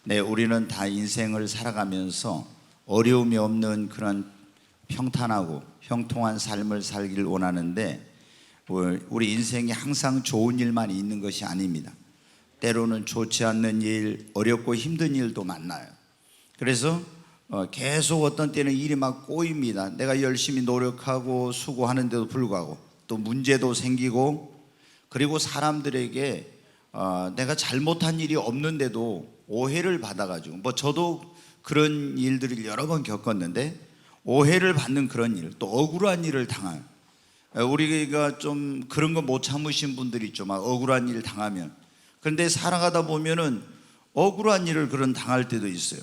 네, 우리는 다 인생을 살아가면서 어려움이 없는 그런 평탄하고 형통한 삶을 살기를 원하는데 우리 인생이 항상 좋은 일만 있는 것이 아닙니다. 때로는 좋지 않는 일, 어렵고 힘든 일도 만나요. 그래서 계속 어떤 때는 일이 막 꼬입니다. 내가 열심히 노력하고 수고하는데도 불구하고 또 문제도 생기고, 그리고 사람들에게 내가 잘못한 일이 없는데도 오해를 받아가지고, 저도 그런 일들을 여러 번 겪었는데 오해를 받는 그런 일, 또 억울한 일을 당할, 우리가 좀 그런 거 못 참으신 분들이 있죠. 막 억울한 일 당하면. 그런데 살아가다 보면은 억울한 일을 그런 당할 때도 있어요.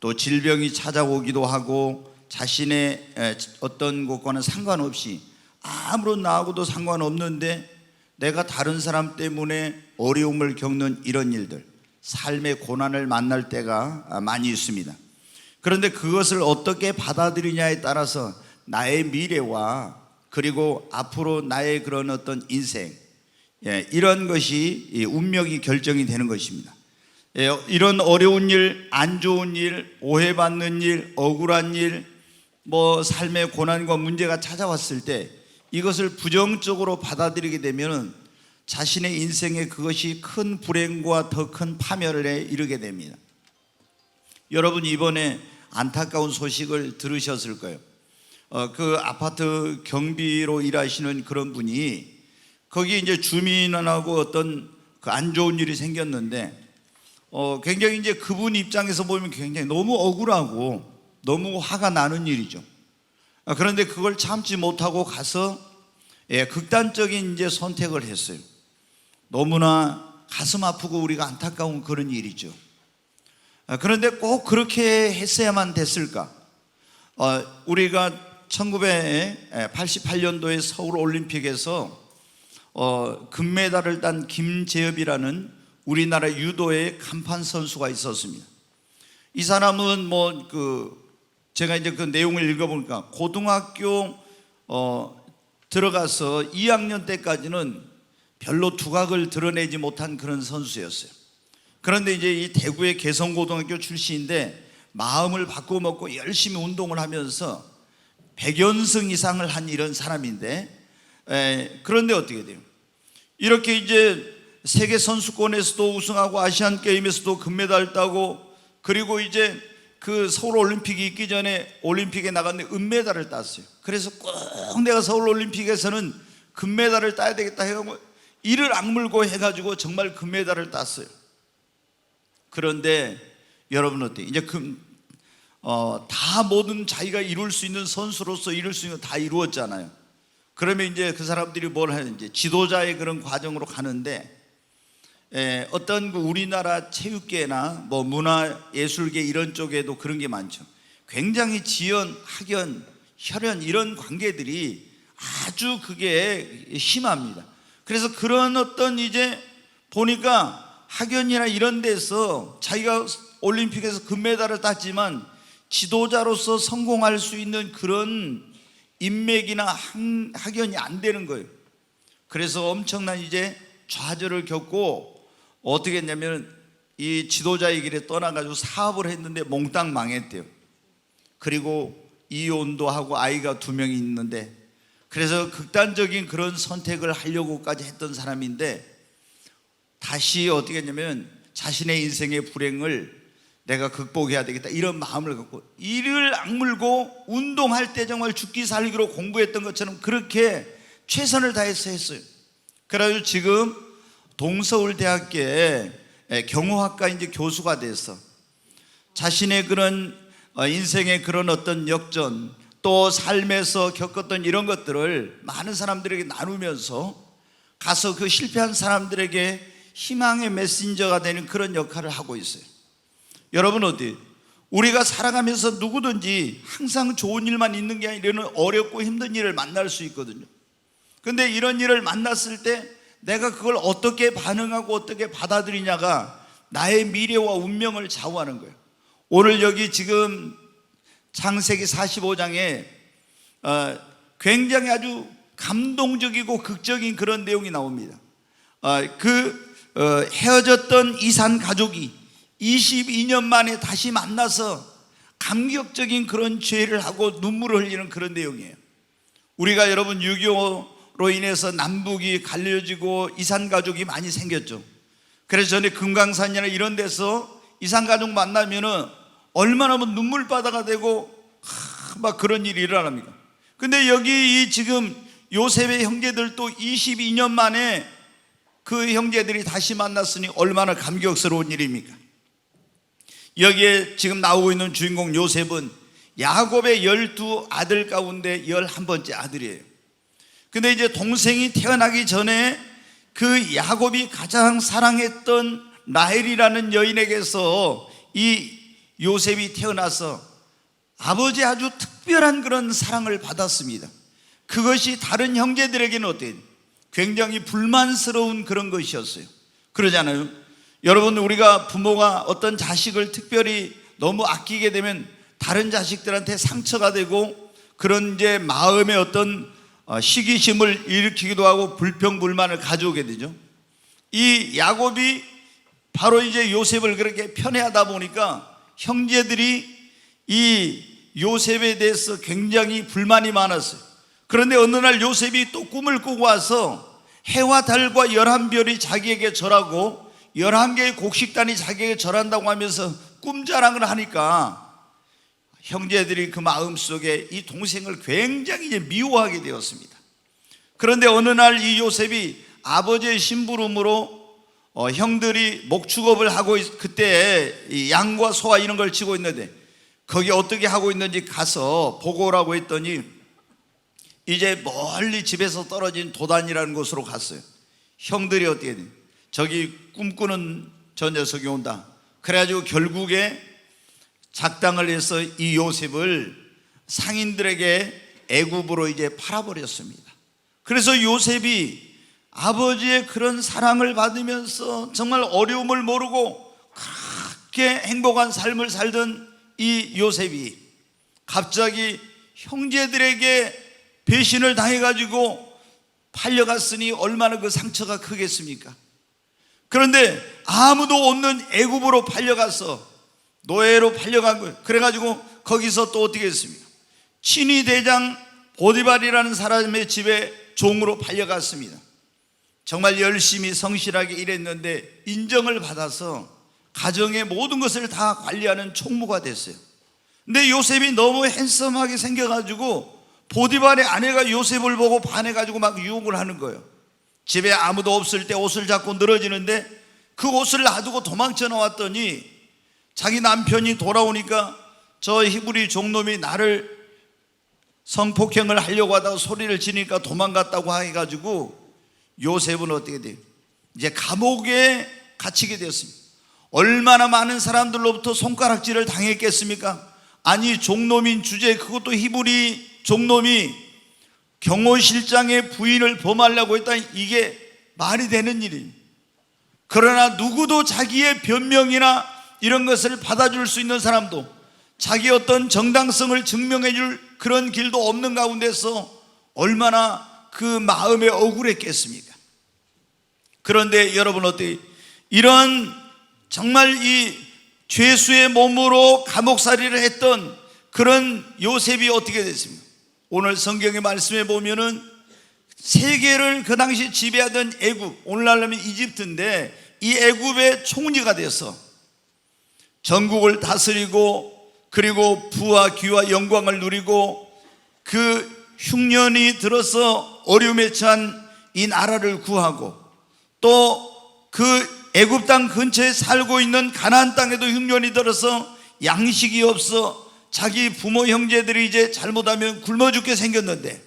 또 질병이 찾아오기도 하고, 자신의 어떤 것과는 상관없이 아무런 나하고도 상관없는데 내가 다른 사람 때문에 어려움을 겪는 이런 일들, 삶의 고난을 만날 때가 많이 있습니다. 그런데 그것을 어떻게 받아들이냐에 따라서 나의 미래와 그리고 앞으로 나의 그런 어떤 인생, 이런 것이 운명이 결정이 되는 것입니다. 이런 어려운 일, 안 좋은 일, 오해받는 일, 억울한 일, 삶의 고난과 문제가 찾아왔을 때 이것을 부정적으로 받아들이게 되면 자신의 인생에 그것이 큰 불행과 더 큰 파멸에 이르게 됩니다. 여러분, 이번에 안타까운 소식을 들으셨을 거예요. 그 아파트 경비로 일하시는 그런 분이, 거기 이제 주민하고 어떤 그 안 좋은 일이 생겼는데 굉장히 이제 그분 입장에서 보면 굉장히 너무 억울하고 너무 화가 나는 일이죠. 그런데 그걸 참지 못하고 가서 극단적인 이제 선택을 했어요. 너무나 가슴 아프고 우리가 안타까운 그런 일이죠. 그런데 꼭 그렇게 했어야만 됐을까? 우리가 1988년도에 서울올림픽에서 금메달을 딴 김재엽이라는 우리나라 유도의 간판 선수가 있었습니다. 이 사람은 제가 이제 그 내용을 읽어보니까 고등학교 들어가서 2학년 때까지는 별로 두각을 드러내지 못한 그런 선수였어요. 그런데 이제 이 대구의 개성고등학교 출신인데 마음을 바꿔먹고 열심히 운동을 하면서 100연승 이상을 한 이런 사람인데, 그런데 어떻게 돼요? 이렇게 이제 세계 선수권에서도 우승하고 아시안 게임에서도 금메달 따고, 그리고 이제 그 서울 올림픽이 있기 전에 올림픽에 나갔는데 은메달을 땄어요. 그래서 꼭 내가 서울 올림픽에서는 금메달을 따야 되겠다 해가지고 이를 악물고 해가지고 정말 금메달을 땄어요. 그런데 여러분 어때요? 이제 다 모든 자기가 이룰 수 있는 선수로서 이룰 수 있는 거 다 이루었잖아요. 그러면 이제 그 사람들이 뭘 하는지 지도자의 그런 과정으로 가는데, 어떤 그 우리나라 체육계나 문화예술계 이런 쪽에도 그런 게 많죠. 굉장히 지연, 학연, 혈연 이런 관계들이 아주 그게 심합니다. 그래서 그런 어떤 이제 보니까 학연이나 이런 데서 자기가 올림픽에서 금메달을 땄지만 지도자로서 성공할 수 있는 그런 인맥이나 학연이 안 되는 거예요. 그래서 엄청난 이제 좌절을 겪고 어떻게 했냐면 이 지도자의 길에 떠나가지고 사업을 했는데 몽땅 망했대요. 그리고 이혼도 하고 아이가 2명이 있는데, 그래서 극단적인 그런 선택을 하려고까지 했던 사람인데 다시 어떻게 했냐면 자신의 인생의 불행을 내가 극복해야 되겠다 이런 마음을 갖고 이를 악물고 운동할 때 정말 죽기 살기로 공부했던 것처럼 그렇게 최선을 다해서 했어요. 그래가지고 지금 동서울대학교에 경호학과 이제 교수가 돼서 자신의 그런 인생의 그런 어떤 역전, 또 삶에서 겪었던 이런 것들을 많은 사람들에게 나누면서 가서 그 실패한 사람들에게 희망의 메신저가 되는 그런 역할을 하고 있어요. 여러분 어때요? 우리가 살아가면서 누구든지 항상 좋은 일만 있는 게 아니라 이런 어렵고 힘든 일을 만날 수 있거든요. 근데 이런 일을 만났을 때 내가 그걸 어떻게 반응하고 어떻게 받아들이냐가 나의 미래와 운명을 좌우하는 거예요. 오늘 여기 지금 창세기 45장에 굉장히 아주 감동적이고 극적인 그런 내용이 나옵니다. 헤어졌던 이산 가족이 22년 만에 다시 만나서 감격적인 그런 죄를 하고 눈물을 흘리는 그런 내용이에요. 우리가 여러분 6.25로 인해서 남북이 갈려지고 이산가족이 많이 생겼죠. 그래서 전에 금강산이나 이런 데서 이산가족 만나면은 얼마나 눈물바다가 되고 막 그런 일이 일어납니까? 근데 여기 이 지금 요셉의 형제들도 22년 만에 그 형제들이 다시 만났으니 얼마나 감격스러운 일입니까? 여기에 지금 나오고 있는 주인공 요셉은 야곱의 12아들 가운데 11번째 아들이에요. 근데 이제 동생이 태어나기 전에 그 야곱이 가장 사랑했던 라헬이라는 여인에게서 이 요셉이 태어나서 아버지의 아주 특별한 그런 사랑을 받았습니다. 그것이 다른 형제들에게는 어때요? 굉장히 불만스러운 그런 것이었어요. 그러잖아요. 여러분, 우리가 부모가 어떤 자식을 특별히 너무 아끼게 되면 다른 자식들한테 상처가 되고 그런 이제 마음의 어떤 시기심을 일으키기도 하고 불평불만을 가져오게 되죠. 이 야곱이 바로 이제 요셉을 그렇게 편애하다 보니까 형제들이 이 요셉에 대해서 굉장히 불만이 많았어요. 그런데 어느 날 요셉이 또 꿈을 꾸고 와서 해와 달과 11별이 자기에게 절하고 11개의 곡식단이 자기에게 절한다고 하면서 꿈자랑을 하니까 형제들이 그 마음속에 이 동생을 굉장히 이제 미워하게 되었습니다. 그런데 어느 날 이 요셉이 아버지의 심부름으로 형들이 목축업을 하고 그때 이 양과 소와 이런 걸 치고 있는데 거기 어떻게 하고 있는지 가서 보고 오라고 했더니 이제 멀리 집에서 떨어진 도단이라는 곳으로 갔어요. 형들이 어떻게 돼? 저기 꿈꾸는 저 녀석이 온다. 그래가지고 결국에 작당을 해서 이 요셉을 상인들에게 애굽으로 이제 팔아버렸습니다. 그래서 요셉이 아버지의 그런 사랑을 받으면서 정말 어려움을 모르고 그렇게 행복한 삶을 살던 이 요셉이 갑자기 형제들에게 배신을 당해가지고 팔려갔으니 얼마나 그 상처가 크겠습니까? 그런데 아무도 없는 애굽으로 팔려가서 노예로 팔려간 거예요. 그래가지고 거기서 또 어떻게 했습니까? 친위 대장 보디발이라는 사람의 집에 종으로 팔려갔습니다. 정말 열심히 성실하게 일했는데 인정을 받아서 가정의 모든 것을 다 관리하는 총무가 됐어요. 근데 요셉이 너무 핸섬하게 생겨가지고 보디발의 아내가 요셉을 보고 반해가지고 막 유혹을 하는 거예요. 집에 아무도 없을 때 옷을 잡고 늘어지는데 그 옷을 놔두고 도망쳐 나왔더니 자기 남편이 돌아오니까 저 히브리 종놈이 나를 성폭행을 하려고 하다가 소리를 지니까 도망갔다고 해가지고 요셉은 어떻게 돼요? 이제 감옥에 갇히게 되었습니다. 얼마나 많은 사람들로부터 손가락질을 당했겠습니까? 아니, 종놈인 주제, 그것도 히브리 종놈이 경호실장의 부인을 범하려고 했다. 이게 말이 되는 일입니다. 그러나 누구도 자기의 변명이나 이런 것을 받아줄 수 있는 사람도 자기 어떤 정당성을 증명해 줄 그런 길도 없는 가운데서 얼마나 그 마음에 억울했겠습니까? 그런데 여러분 어때요? 이런 정말 이 죄수의 몸으로 감옥살이를 했던 그런 요셉이 어떻게 됐습니까? 오늘 성경의 말씀에 보면은 세계를 그 당시 지배하던 애굽, 오늘날 하면 이집트인데 이 애굽의 총리가 돼서 전국을 다스리고 그리고 부와 귀와 영광을 누리고 그 흉년이 들어서 어려움에 처한 이 나라를 구하고 또 그 애굽 땅 근처에 살고 있는 가나안 땅에도 흉년이 들어서 양식이 없어 자기 부모 형제들이 이제 잘못하면 굶어 죽게 생겼는데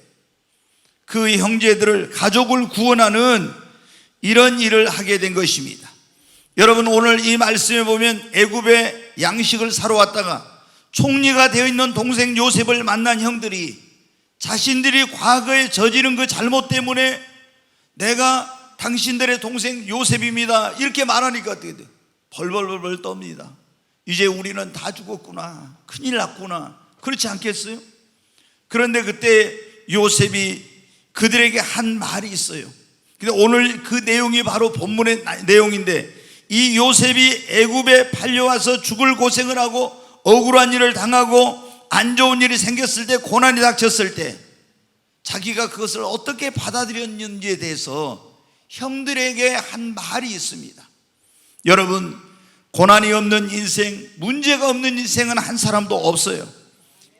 그 형제들을 가족을 구원하는 이런 일을 하게 된 것입니다. 여러분, 오늘 이 말씀에 보면 애굽에 양식을 사러 왔다가 총리가 되어 있는 동생 요셉을 만난 형들이 자신들이 과거에 저지른 그 잘못 때문에 내가 당신들의 동생 요셉입니다 이렇게 말하니까 어떻게 돼요? 벌벌벌 떱니다. 이제 우리는 다 죽었구나, 큰일 났구나, 그렇지 않겠어요? 그런데 그때 요셉이 그들에게 한 말이 있어요. 근데 오늘 그 내용이 바로 본문의 내용인데 이 요셉이 애굽에 팔려와서 죽을 고생을 하고 억울한 일을 당하고 안 좋은 일이 생겼을 때, 고난이 닥쳤을 때 자기가 그것을 어떻게 받아들였는지에 대해서 형들에게 한 말이 있습니다. 여러분, 고난이 없는 인생, 문제가 없는 인생은 한 사람도 없어요.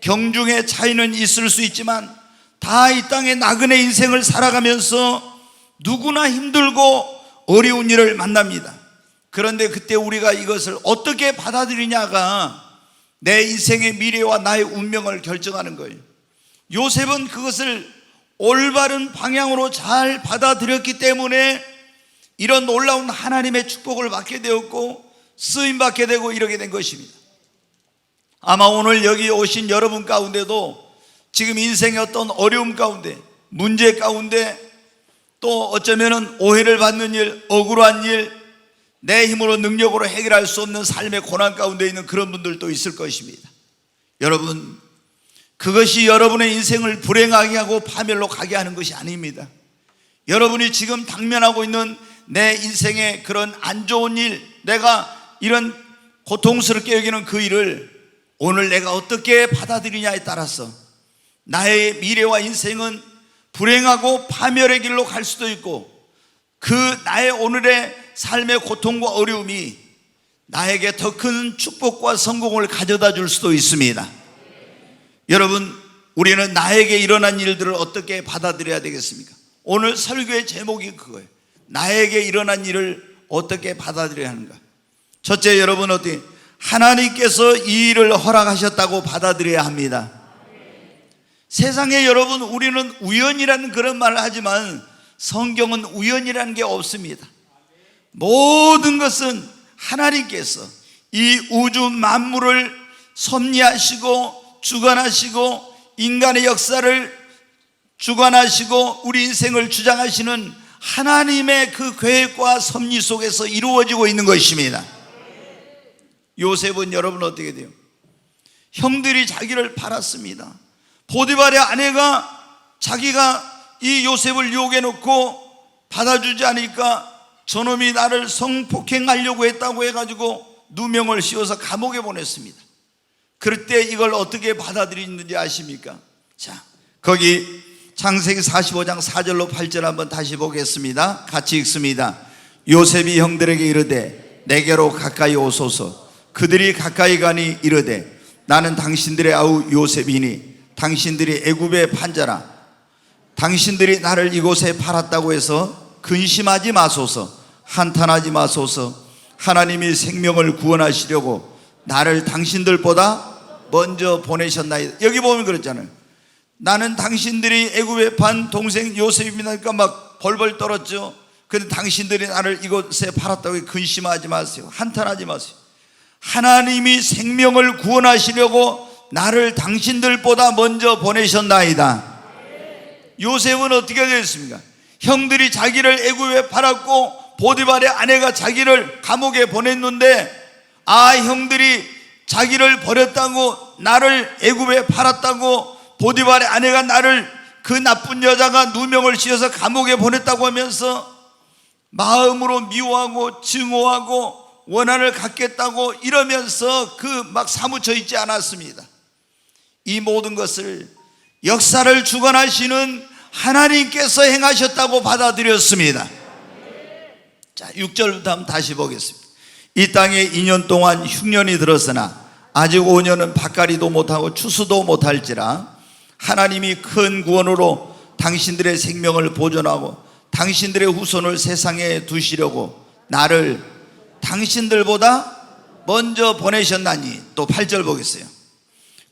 경중의 차이는 있을 수 있지만 다 이 땅의 나그네 인생을 살아가면서 누구나 힘들고 어려운 일을 만납니다. 그런데 그때 우리가 이것을 어떻게 받아들이냐가 내 인생의 미래와 나의 운명을 결정하는 거예요. 요셉은 그것을 올바른 방향으로 잘 받아들였기 때문에 이런 놀라운 하나님의 축복을 받게 되었고 쓰임받게 되고 이러게 된 것입니다. 아마 오늘 여기 오신 여러분 가운데도 지금 인생의 어떤 어려움 가운데, 문제 가운데, 또 어쩌면 오해를 받는 일, 억울한 일, 내 힘으로 능력으로 해결할 수 없는 삶의 고난 가운데 있는 그런 분들도 있을 것입니다. 여러분, 그것이 여러분의 인생을 불행하게 하고 파멸로 가게 하는 것이 아닙니다. 여러분이 지금 당면하고 있는 내 인생의 그런 안 좋은 일, 내가 이런 고통스럽게 여기는 그 일을 오늘 내가 어떻게 받아들이냐에 따라서 나의 미래와 인생은 불행하고 파멸의 길로 갈 수도 있고, 그 나의 오늘의 삶의 고통과 어려움이 나에게 더 큰 축복과 성공을 가져다 줄 수도 있습니다. 여러분, 우리는 나에게 일어난 일들을 어떻게 받아들여야 되겠습니까? 오늘 설교의 제목이 그거예요. 나에게 일어난 일을 어떻게 받아들여야 하는가. 첫째, 여러분 어떻게 하나님께서 이 일을 허락하셨다고 받아들여야 합니다. 세상에 여러분, 우리는 우연이라는 그런 말을 하지만 성경은 우연이라는 게 없습니다. 모든 것은 하나님께서 이 우주 만물을 섭리하시고 주관하시고 인간의 역사를 주관하시고 우리 인생을 주장하시는 하나님의 그 계획과 섭리 속에서 이루어지고 있는 것입니다. 요셉은 여러분 어떻게 돼요? 형들이 자기를 팔았습니다. 보디발의 아내가 자기가 이 요셉을 유혹해 놓고 받아주지 않으니까 저놈이 나를 성폭행하려고 했다고 해가지고 누명을 씌워서 감옥에 보냈습니다. 그럴 때 이걸 어떻게 받아들이는지 아십니까? 자, 거기 창세기 45장 4절로 8절 한번 다시 보겠습니다. 같이 읽습니다. 요셉이 형들에게 이르되 내게로 가까이 오소서. 그들이 가까이 가니 이르되 나는 당신들의 아우 요셉이니 당신들이 애굽의 판자라. 당신들이 나를 이곳에 팔았다고 해서 근심하지 마소서. 한탄하지 마소서. 하나님이 생명을 구원하시려고 나를 당신들보다 먼저 보내셨나이다. 여기 보면 그랬잖아요. 나는 당신들이 애굽에 판 동생 요셉입니다. 그러니까 막 벌벌 떨었죠. 그런데 당신들이 나를 이곳에 팔았다고 근심하지 마세요. 한탄하지 마세요. 하나님이 생명을 구원하시려고 나를 당신들보다 먼저 보내셨나이다. 요셉은 어떻게 되었습니까? 형들이 자기를 애굽에 팔았고 보디발의 아내가 자기를 감옥에 보냈는데, 아, 형들이 자기를 버렸다고, 나를 애굽에 팔았다고, 보디발의 아내가 나를, 그 나쁜 여자가 누명을 씌워서 감옥에 보냈다고 하면서 마음으로 미워하고 증오하고 원한을 갖겠다고 이러면서 그 막 사무쳐 있지 않았습니다. 이 모든 것을 역사를 주관하시는 하나님께서 행하셨다고 받아들였습니다. 자, 6절부터 한번 다시 보겠습니다. 이 땅에 2년 동안 흉년이 들었으나 아직 5년은 밭갈이도 못하고 추수도 못할지라 하나님이 큰 구원으로 당신들의 생명을 보존하고 당신들의 후손을 세상에 두시려고 나를 당신들보다 먼저 보내셨나니. 또 8절 보겠어요.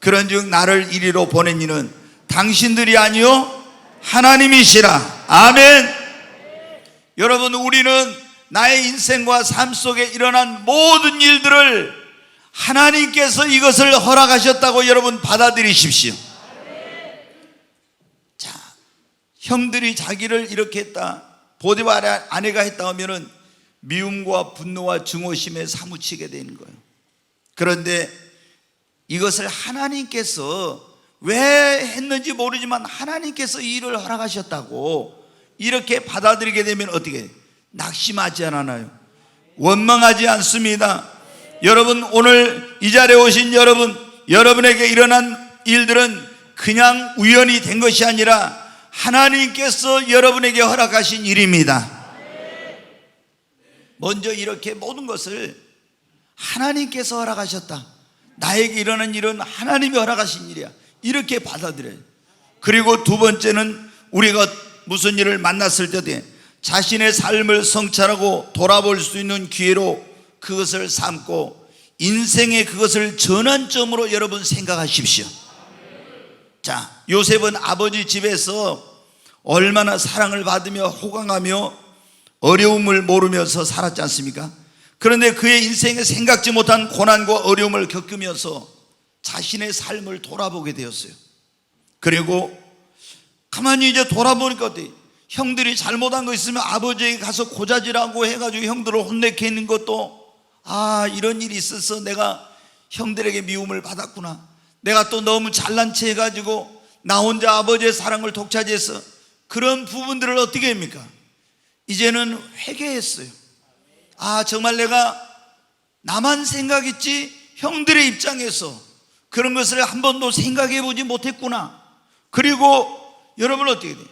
그런즉 나를 이리로 보낸 이는 당신들이 아니요 하나님이시라. 아멘. 여러분, 우리는 나의 인생과 삶 속에 일어난 모든 일들을 하나님께서 이것을 허락하셨다고 여러분 받아들이십시오. 자, 형들이 자기를 이렇게 했다, 보디발의 아내가 했다 하면은 미움과 분노와 증오심에 사무치게 되는 거예요. 그런데 이것을 하나님께서 왜 했는지 모르지만 하나님께서 이 일을 허락하셨다고 이렇게 받아들이게 되면 어떻게 해요? 낙심하지 않아요. 원망하지 않습니다. 여러분, 오늘 이 자리에 오신 여러분에게 일어난 일들은 그냥 우연히 된 것이 아니라 하나님께서 여러분에게 허락하신 일입니다. 먼저 이렇게 모든 것을 하나님께서 허락하셨다. 나에게 일어난 일은 하나님이 허락하신 일이야. 이렇게 받아들여요. 그리고 두 번째는 우리가 무슨 일을 만났을 때 자신의 삶을 성찰하고 돌아볼 수 있는 기회로 그것을 삼고 인생의 그것을 전환점으로 여러분 생각하십시오. 자, 요셉은 아버지 집에서 얼마나 사랑을 받으며 호강하며 어려움을 모르면서 살았지 않습니까? 그런데 그의 인생에 생각지 못한 고난과 어려움을 겪으면서 자신의 삶을 돌아보게 되었어요. 그리고 가만히 이제 돌아보니까 어때요? 형들이 잘못한 거 있으면 아버지에게 가서 고자질하고 해가지고 형들을 혼내게 있는 것도, 아, 이런 일이 있어서 내가 형들에게 미움을 받았구나. 내가 또 너무 잘난 체 해가지고 나 혼자 아버지의 사랑을 독차지해서 그런 부분들을 어떻게 합니까? 이제는 회개했어요. 아, 정말 내가 나만 생각했지 형들의 입장에서 그런 것을 한 번도 생각해 보지 못했구나. 그리고 여러분 어떻게 돼요?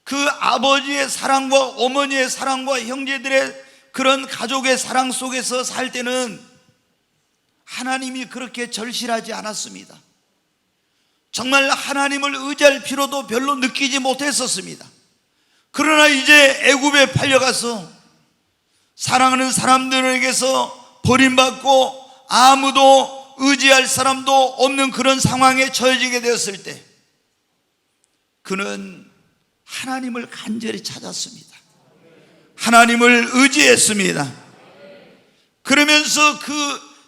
그 아버지의 사랑과 어머니의 사랑과 형제들의 그런 가족의 사랑 속에서 살 때는 하나님이 그렇게 절실하지 않았습니다. 정말 하나님을 의지할 필요도 별로 느끼지 못했었습니다. 그러나 이제 애굽에 팔려가서 사랑하는 사람들에게서 버림받고 아무도 의지할 사람도 없는 그런 상황에 처해지게 되었을 때 그는 하나님을 간절히 찾았습니다. 하나님을 의지했습니다. 그러면서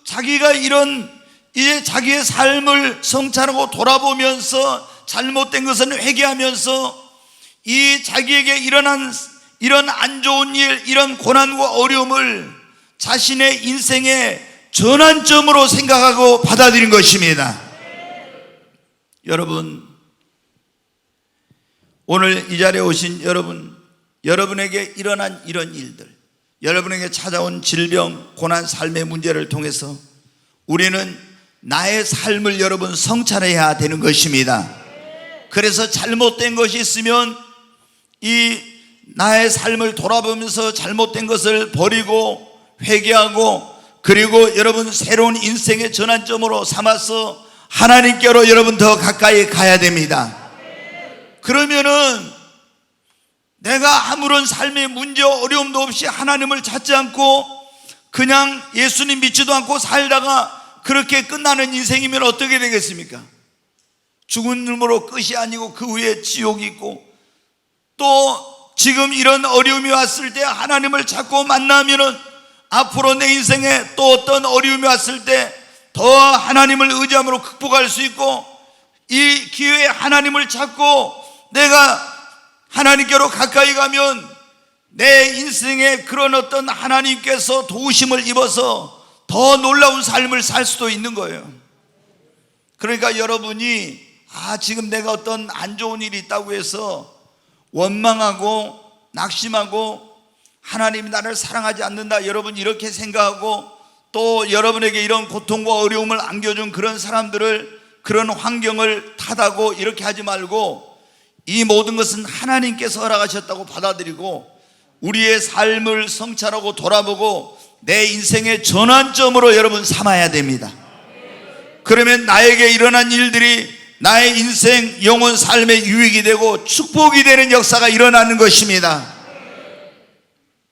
자기가 이제 자기의 삶을 성찰하고 돌아보면서 잘못된 것은 회개하면서 이 자기에게 일어난 이런 안 좋은 일, 이런 고난과 어려움을 자신의 인생의 전환점으로 생각하고 받아들인 것입니다. 여러분, 오늘 이 자리에 오신 여러분에게 일어난 이런 일들, 여러분에게 찾아온 질병, 고난, 삶의 문제를 통해서 우리는 나의 삶을 여러분 성찰해야 되는 것입니다. 그래서 잘못된 것이 있으면 이 나의 삶을 돌아보면서 잘못된 것을 버리고 회개하고, 그리고 여러분 새로운 인생의 전환점으로 삼아서 하나님께로 여러분 더 가까이 가야 됩니다. 그러면은 내가 아무런 삶의 문제와 어려움도 없이 하나님을 찾지 않고 그냥 예수님 믿지도 않고 살다가 그렇게 끝나는 인생이면 어떻게 되겠습니까? 죽음으로 끝이 아니고 그 후에 지옥이 있고, 또 지금 이런 어려움이 왔을 때 하나님을 찾고 만나면은 앞으로 내 인생에 또 어떤 어려움이 왔을 때 더 하나님을 의지함으로 극복할 수 있고, 이 기회에 하나님을 찾고 내가 하나님께로 가까이 가면 내 인생에 그런 어떤 하나님께서 도우심을 입어서 더 놀라운 삶을 살 수도 있는 거예요. 그러니까 여러분이 지금 내가 어떤 안 좋은 일이 있다고 해서 원망하고 낙심하고 하나님이 나를 사랑하지 않는다, 여러분 이렇게 생각하고 또 여러분에게 이런 고통과 어려움을 안겨준 그런 사람들을, 그런 환경을 탓하고 이렇게 하지 말고 이 모든 것은 하나님께서 허락하셨다고 받아들이고 우리의 삶을 성찰하고 돌아보고 내 인생의 전환점으로 여러분 삼아야 됩니다. 그러면 나에게 일어난 일들이 나의 인생 영혼 삶의 유익이 되고 축복이 되는 역사가 일어나는 것입니다.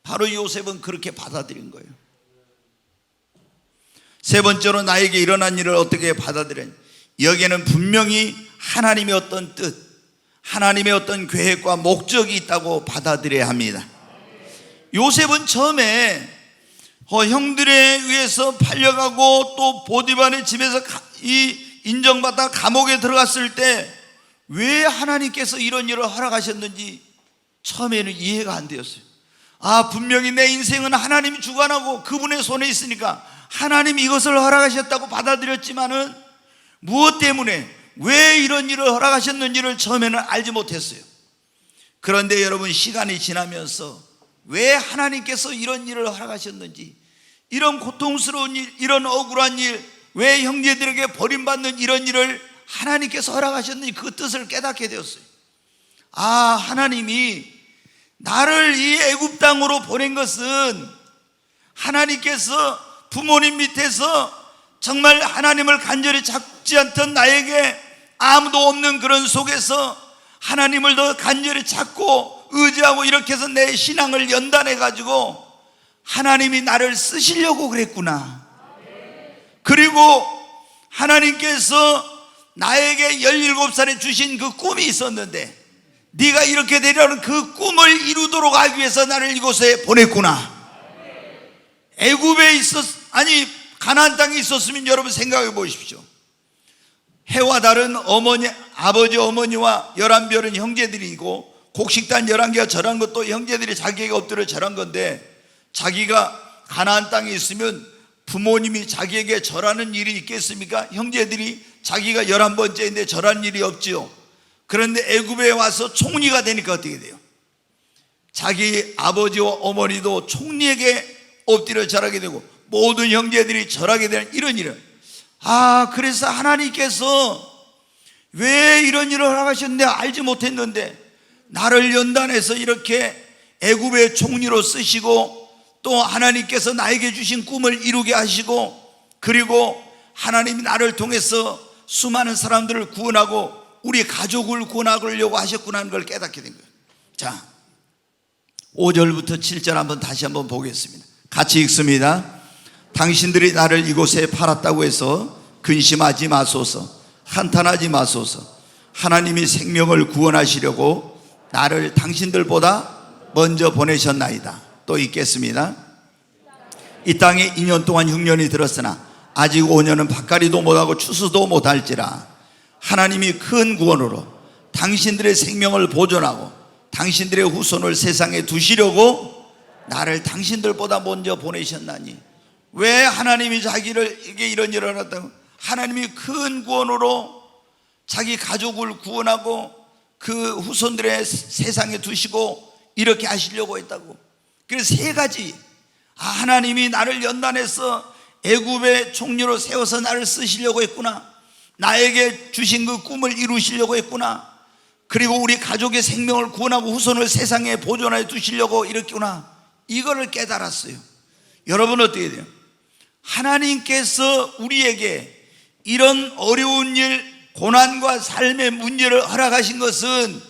바로 요셉은 그렇게 받아들인 거예요. 세 번째로 나에게 일어난 일을 어떻게 받아들였냐, 여기에는 분명히 하나님의 어떤 뜻, 하나님의 어떤 계획과 목적이 있다고 받아들여야 합니다. 요셉은 처음에 형들에 의해서 팔려가고 또 보디발의 집에서 인정받아 감옥에 들어갔을 때 왜 하나님께서 이런 일을 허락하셨는지 처음에는 이해가 안 되었어요. 분명히 내 인생은 하나님이 주관하고 그분의 손에 있으니까 하나님이 이것을 허락하셨다고 받아들였지만은 무엇 때문에 왜 이런 일을 허락하셨는지를 처음에는 알지 못했어요. 그런데 여러분 시간이 지나면서 왜 하나님께서 이런 일을 허락하셨는지, 이런 고통스러운 일, 이런 억울한 일, 왜 형제들에게 버림받는 이런 일을 하나님께서 허락하셨는지 그 뜻을 깨닫게 되었어요. 아, 하나님이 나를 이 애굽 땅으로 보낸 것은 하나님께서 부모님 밑에서 정말 하나님을 간절히 찾지 않던 나에게 아무도 없는 그런 속에서 하나님을 더 간절히 찾고 의지하고 이렇게 해서 내 신앙을 연단해 가지고 하나님이 나를 쓰시려고 그랬구나. 그리고 하나님께서 나에게 17살에 주신 그 꿈이 있었는데 네가 이렇게 되려는 그 꿈을 이루도록 하기 위해서 나를 이곳에 보냈구나. 애굽에 가나안 땅에 있었으면 여러분 생각해 보십시오. 해와 달은 아버지 어머니와 11별은 형제들이고 곡식단 11개가 절한 것도 형제들이 자기에게 엎드려 절한 건데, 자기가 가나안 땅에 있으면 부모님이 자기에게 절하는 일이 있겠습니까? 형제들이 자기가 11번째인데 절하는 일이 없지요. 그런데 애굽에 와서 총리가 되니까 어떻게 돼요? 자기 아버지와 어머니도 총리에게 엎드려 절하게 되고 모든 형제들이 절하게 되는 이런 일을, 그래서 하나님께서 왜 이런 일을 허락하셨는데 알지 못했는데 나를 연단해서 이렇게 애굽의 총리로 쓰시고 또 하나님께서 나에게 주신 꿈을 이루게 하시고, 그리고 하나님이 나를 통해서 수많은 사람들을 구원하고 우리 가족을 구원하려고 하셨구나 하는 걸 깨닫게 된 거예요. 자, 5절부터 7절 다시 한번 보겠습니다. 같이 읽습니다. 당신들이 나를 이곳에 팔았다고 해서 근심하지 마소서, 한탄하지 마소서. 하나님이 생명을 구원하시려고 나를 당신들보다 먼저 보내셨나이다. 또 읽겠습니다. 이 땅에 2년 동안 흉년이 들었으나 아직 5년은 밭갈이도 못하고 추수도 못할지라 하나님이 큰 구원으로 당신들의 생명을 보존하고 당신들의 후손을 세상에 두시려고 나를 당신들보다 먼저 보내셨나니. 왜 하나님이 자기에게 이런 일을 하셨다고? 하나님이 큰 구원으로 자기 가족을 구원하고 그 후손들의 세상에 두시고 이렇게 하시려고 했다고. 그래서 세 가지, 하나님이 나를 연단해서 애굽의 총리로 세워서 나를 쓰시려고 했구나, 나에게 주신 그 꿈을 이루시려고 했구나, 그리고 우리 가족의 생명을 구원하고 후손을 세상에 보존하여 두시려고 이랬구나, 이거를 깨달았어요. 여러분 어떻게 돼요? 하나님께서 우리에게 이런 어려운 일, 고난과 삶의 문제를 허락하신 것은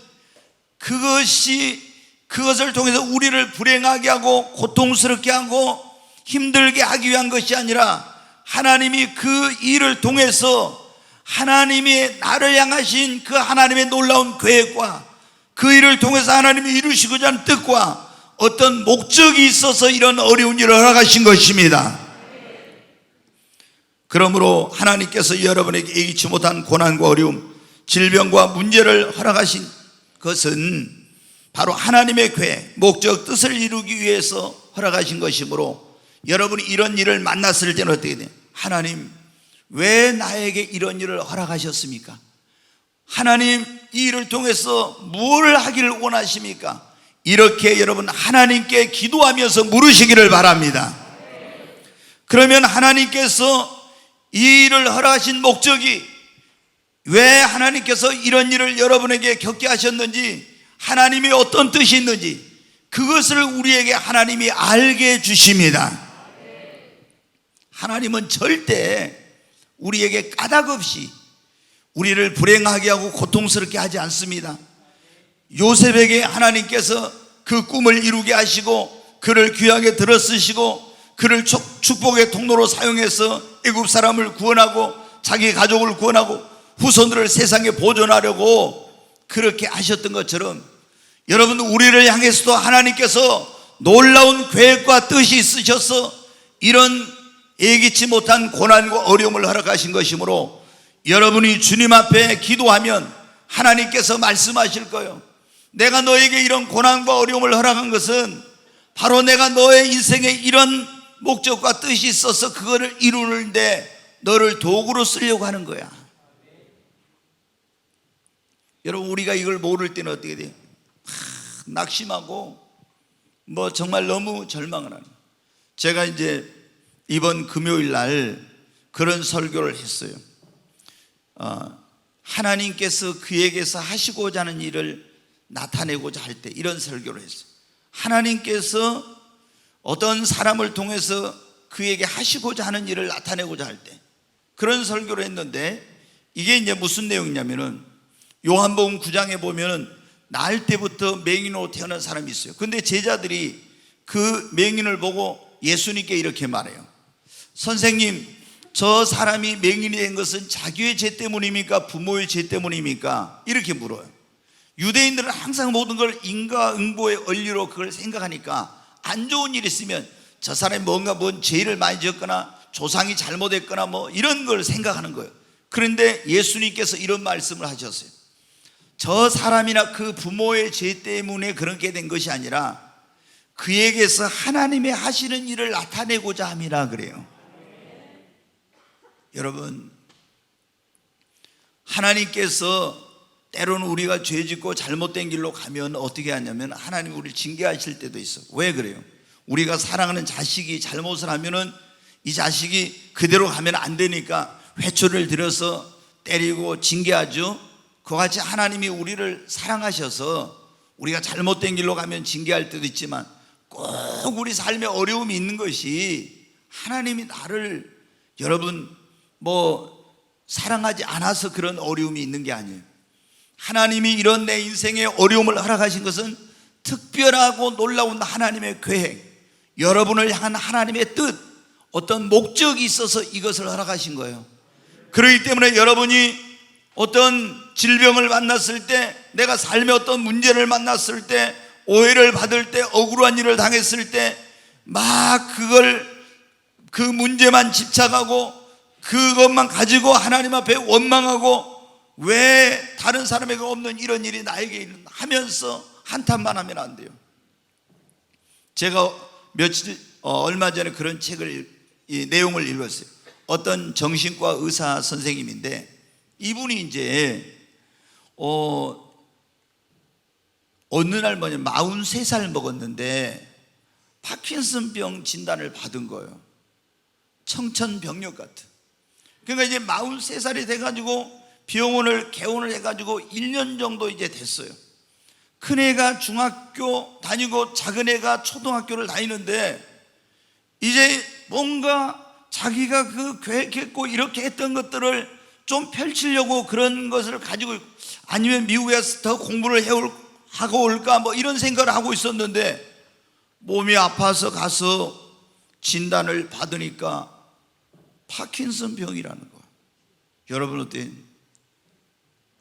그것을 통해서 우리를 불행하게 하고 고통스럽게 하고 힘들게 하기 위한 것이 아니라 하나님이 그 일을 통해서 하나님이 나를 향하신 그 하나님의 놀라운 계획과 그 일을 통해서 하나님이 이루시고자 하는 뜻과 어떤 목적이 있어서 이런 어려운 일을 허락하신 것입니다. 그러므로 하나님께서 여러분에게 예기치 못한 고난과 어려움, 질병과 문제를 허락하신 것은 바로 하나님의 계획, 목적, 뜻을 이루기 위해서 허락하신 것이므로 여러분이 이런 일을 만났을 때는 어떻게 돼요? 하나님, 왜 나에게 이런 일을 허락하셨습니까? 하나님, 이 일을 통해서 무엇을 하기를 원하십니까? 이렇게 여러분 하나님께 기도하면서 물으시기를 바랍니다. 그러면 하나님께서 이 일을 허락하신 목적이, 왜 하나님께서 이런 일을 여러분에게 겪게 하셨는지, 하나님이 어떤 뜻이 있는지 그것을 우리에게 하나님이 알게 해주십니다. 하나님은 절대 우리에게 까닭 없이 우리를 불행하게 하고 고통스럽게 하지 않습니다. 요셉에게 하나님께서 그 꿈을 이루게 하시고 그를 귀하게 들어쓰시고 그를 축복의 통로로 사용해서 애굽 사람을 구원하고 자기 가족을 구원하고 후손들을 세상에 보존하려고 그렇게 하셨던 것처럼 여러분, 우리를 향해서도 하나님께서 놀라운 계획과 뜻이 있으셔서 이런 예기치 못한 고난과 어려움을 허락하신 것이므로 여러분이 주님 앞에 기도하면 하나님께서 말씀하실 거예요. 내가 너에게 이런 고난과 어려움을 허락한 것은 바로 내가 너의 인생에 이런 목적과 뜻이 있어서 그거를 이루는데 너를 도구로 쓰려고 하는 거야. 여러분, 우리가 이걸 모를 때는 어떻게 돼요? 낙심하고 정말 너무 절망을 하는. 제가 이제 이번 금요일 날 그런 설교를 했어요. 하나님께서 그에게서 하시고자 하는 일을 나타내고자 할 때 이런 설교를 했어요. 하나님께서 어떤 사람을 통해서 그에게 하시고자 하는 일을 나타내고자 할 때 그런 설교를 했는데, 이게 이제 무슨 내용이냐면은 요한복음 9장에 보면은 날 때부터 맹인으로 태어난 사람이 있어요. 근데 제자들이 그 맹인을 보고 예수님께 이렇게 말해요. 선생님, 저 사람이 맹인이 된 것은 자기의 죄 때문입니까? 부모의 죄 때문입니까? 이렇게 물어요. 유대인들은 항상 모든 걸 인과응보의 원리로 그걸 생각하니까 안 좋은 일이 있으면 저 사람이 뭔 죄를 많이 지었거나 조상이 잘못했거나 뭐 이런 걸 생각하는 거예요. 그런데 예수님께서 이런 말씀을 하셨어요. 저 사람이나 그 부모의 죄 때문에 그렇게 된 것이 아니라 그에게서 하나님의 하시는 일을 나타내고자 함이라 그래요. 여러분, 하나님께서 때로는 우리가 죄 짓고 잘못된 길로 가면 어떻게 하냐면 하나님 우리를 징계하실 때도 있어. 왜 그래요? 우리가 사랑하는 자식이 잘못을 하면은 이 자식이 그대로 가면 안 되니까 회초를 들여서 때리고 징계하죠. 그와 같이 하나님이 우리를 사랑하셔서 우리가 잘못된 길로 가면 징계할 때도 있지만 꼭 우리 삶에 어려움이 있는 것이 하나님이 나를 여러분 사랑하지 않아서 그런 어려움이 있는 게 아니에요. 하나님이 이런 내 인생에 어려움을 허락하신 것은 특별하고 놀라운 하나님의 계획, 여러분을 향한 하나님의 뜻, 어떤 목적이 있어서 이것을 허락하신 거예요. 그렇기 때문에 여러분이 어떤 질병을 만났을 때, 내가 삶의 어떤 문제를 만났을 때, 오해를 받을 때, 억울한 일을 당했을 때 막 그 문제만 집착하고 그것만 가지고 하나님 앞에 원망하고 왜 다른 사람에게 없는 이런 일이 나에게 있는 하면서 한탄만 하면 안 돼요. 제가 얼마 전에 그런 이 내용을 읽었어요. 어떤 정신과 의사 선생님인데 이분이 이제 어느 날 43살 먹었는데 파킨슨병 진단을 받은 거예요. 청천벽력 같은. 그러니까 이제 43살이 돼가지고 병원을 개원을 해가지고 1년 정도 이제 됐어요. 큰애가 중학교 다니고 작은애가 초등학교를 다니는데 이제 뭔가 자기가 그 계획했고 이렇게 했던 것들을 좀 펼치려고 그런 것을 가지고, 아니면 미국에서 더 공부를 하고 올까 이런 생각을 하고 있었는데 몸이 아파서 가서 진단을 받으니까 파킨슨 병이라는 거예요. 여러분 어때요?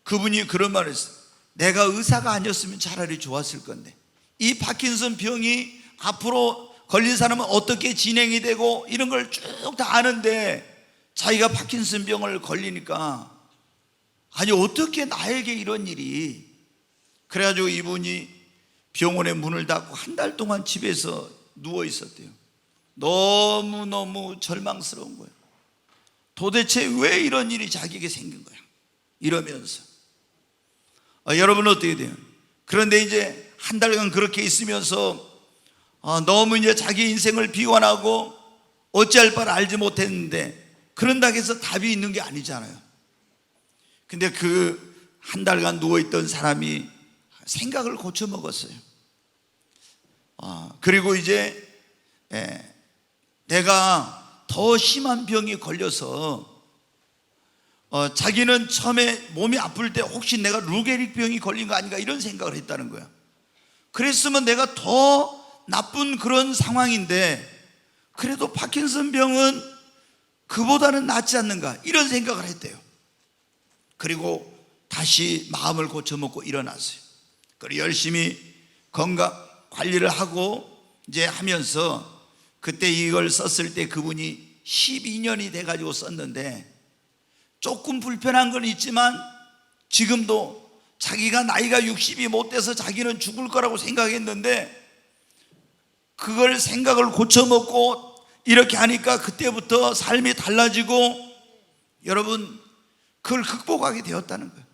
그분이 그런 말을 했어요. 내가 의사가 아니었으면 차라리 좋았을 건데 이 파킨슨 병이 앞으로 걸린 사람은 어떻게 진행이 되고 이런 걸 쭉 다 아는데 자기가 파킨슨 병을 걸리니까 아니 어떻게 나에게 이런 일이. 그래가지고 이분이 병원의 문을 닫고 한 달 동안 집에서 누워 있었대요. 너무너무 절망스러운 거예요. 도대체 왜 이런 일이 자기에게 생긴 거야 이러면서. 여러분은 어떻게 돼요? 그런데 이제 한 달간 그렇게 있으면서 너무 이제 자기 인생을 비관하고 어찌할 바를 알지 못했는데, 그런다고 해서 답이 있는 게 아니잖아요. 근데 그 한 달간 누워있던 사람이 생각을 고쳐먹었어요. 그리고 이제 내가 더 심한 병이 걸려서 자기는 처음에 몸이 아플 때 혹시 내가 루게릭 병이 걸린 거 아닌가 이런 생각을 했다는 거야. 그랬으면 내가 더 나쁜 그런 상황인데 그래도 파킨슨 병은 그보다는 낫지 않는가 이런 생각을 했대요. 그리고 다시 마음을 고쳐먹고 일어났어요. 그리고 열심히 건강 관리를 하고 이제 하면서, 그때 이걸 썼을 때 그분이 12년이 돼가지고 썼는데 조금 불편한 건 있지만 지금도 자기가 나이가 60이 못 돼서 자기는 죽을 거라고 생각했는데 그걸 생각을 고쳐먹고 이렇게 하니까 그때부터 삶이 달라지고 여러분 그걸 극복하게 되었다는 거예요.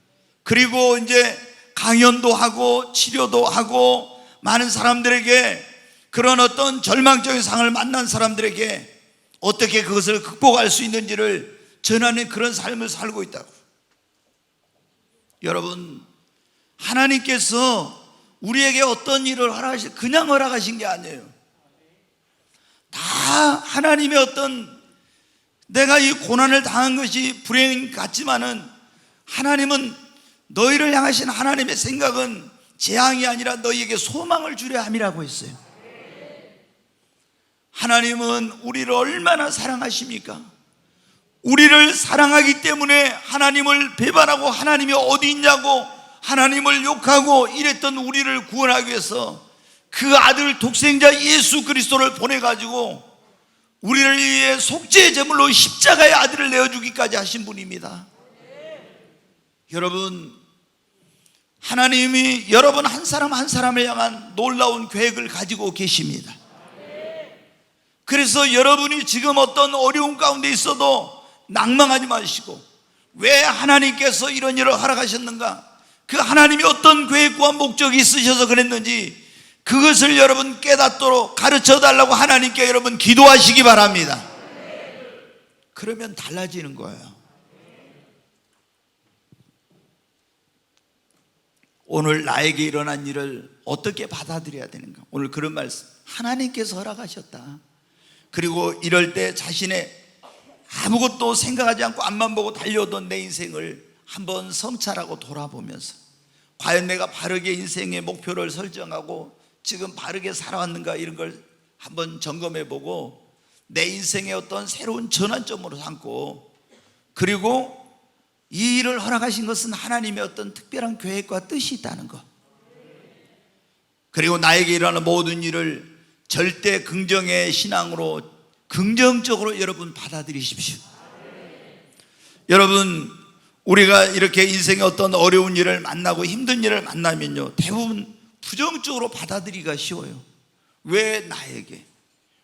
그리고 이제 강연도 하고 치료도 하고 많은 사람들에게, 그런 어떤 절망적인 상황을 만난 사람들에게 어떻게 그것을 극복할 수 있는지를 전하는 그런 삶을 살고 있다고. 여러분, 하나님께서 우리에게 어떤 일을 그냥 허락하신 게 아니에요. 다 하나님의 어떤, 내가 이 고난을 당한 것이 불행 같지만은 하나님은, 너희를 향하신 하나님의 생각은 재앙이 아니라 너희에게 소망을 주려 함이라고 했어요. 하나님은 우리를 얼마나 사랑하십니까? 우리를 사랑하기 때문에 하나님을 배반하고 하나님이 어디 있냐고 하나님을 욕하고 이랬던 우리를 구원하기 위해서 그 아들 독생자 예수 그리스도를 보내가지고 우리를 위해 속죄의 제물로 십자가의 아들을 내어주기까지 하신 분입니다. 여러분, 하나님이 여러분 한 사람 한 사람을 향한 놀라운 계획을 가지고 계십니다. 그래서 여러분이 지금 어떤 어려움 가운데 있어도 낭망하지 마시고, 왜 하나님께서 이런 일을 허락하셨는가, 그 하나님이 어떤 계획과 목적이 있으셔서 그랬는지 그것을 여러분 깨닫도록 가르쳐 달라고 하나님께 여러분 기도하시기 바랍니다. 그러면 달라지는 거예요. 오늘 나에게 일어난 일을 어떻게 받아들여야 되는가, 오늘 그런 말씀. 하나님께서 허락하셨다. 그리고 이럴 때 자신의 아무것도 생각하지 않고 앞만 보고 달려오던 내 인생을 한번 성찰하고 돌아보면서, 과연 내가 바르게 인생의 목표를 설정하고 지금 바르게 살아왔는가, 이런 걸 한번 점검해 보고 내 인생의 어떤 새로운 전환점으로 삼고, 그리고 이 일을 허락하신 것은 하나님의 어떤 특별한 계획과 뜻이 있다는 것, 그리고 나에게 일어나는 모든 일을 절대 긍정의 신앙으로 긍정적으로 여러분 받아들이십시오. 여러분, 우리가 이렇게 인생의 어떤 어려운 일을 만나고 힘든 일을 만나면요, 대부분 부정적으로 받아들이기가 쉬워요. 왜 나에게,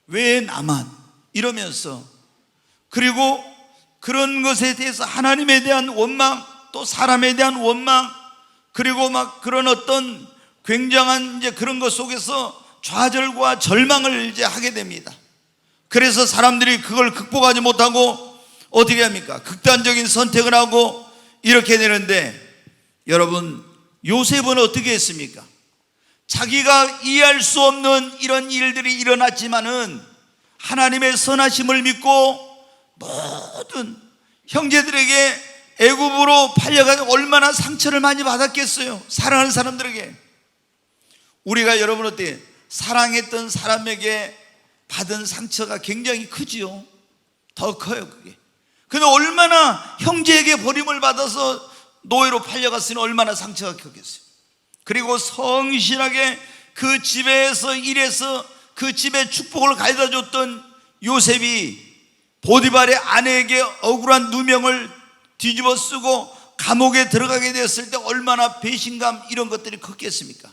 왜 나만, 이러면서, 그리고 그런 것에 대해서 하나님에 대한 원망, 또 사람에 대한 원망, 그리고 막 그런 어떤 굉장한 이제 그런 것 속에서 좌절과 절망을 이제 하게 됩니다. 그래서 사람들이 그걸 극복하지 못하고 어떻게 합니까? 극단적인 선택을 하고 이렇게 되는데, 여러분, 요셉은 어떻게 했습니까? 자기가 이해할 수 없는 이런 일들이 일어났지만은 하나님의 선하심을 믿고 모든 형제들에게 애굽으로 팔려가지고 얼마나 상처를 많이 받았겠어요, 사랑하는 사람들에게. 우리가 여러분 어때요? 사랑했던 사람에게 받은 상처가 굉장히 크지요. 더 커요, 그게. 근데 얼마나 형제에게 버림을 받아서 노예로 팔려갔으니 얼마나 상처가 컸겠어요. 그리고 성실하게 그 집에서 일해서 그 집에 축복을 가져다 줬던 요셉이 보디발의 아내에게 억울한 누명을 뒤집어 쓰고 감옥에 들어가게 되었을 때 얼마나 배신감, 이런 것들이 컸겠습니까?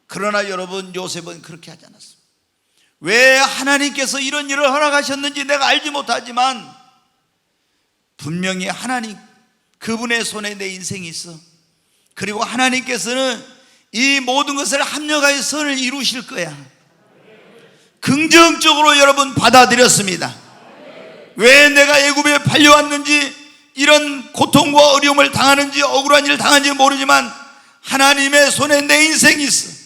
그러나 여러분, 요셉은 그렇게 하지 않았습니다. 왜 하나님께서 이런 일을 허락하셨는지 내가 알지 못하지만 분명히 하나님, 그분의 손에 내 인생이 있어. 그리고 하나님께서는 이 모든 것을 합력하여 선을 이루실 거야. 긍정적으로 여러분 받아들였습니다. 왜 내가 애굽에 팔려왔는지, 이런 고통과 어려움을 당하는지 억울한 일을 당하는지 모르지만 하나님의 손에 내 인생이 있어.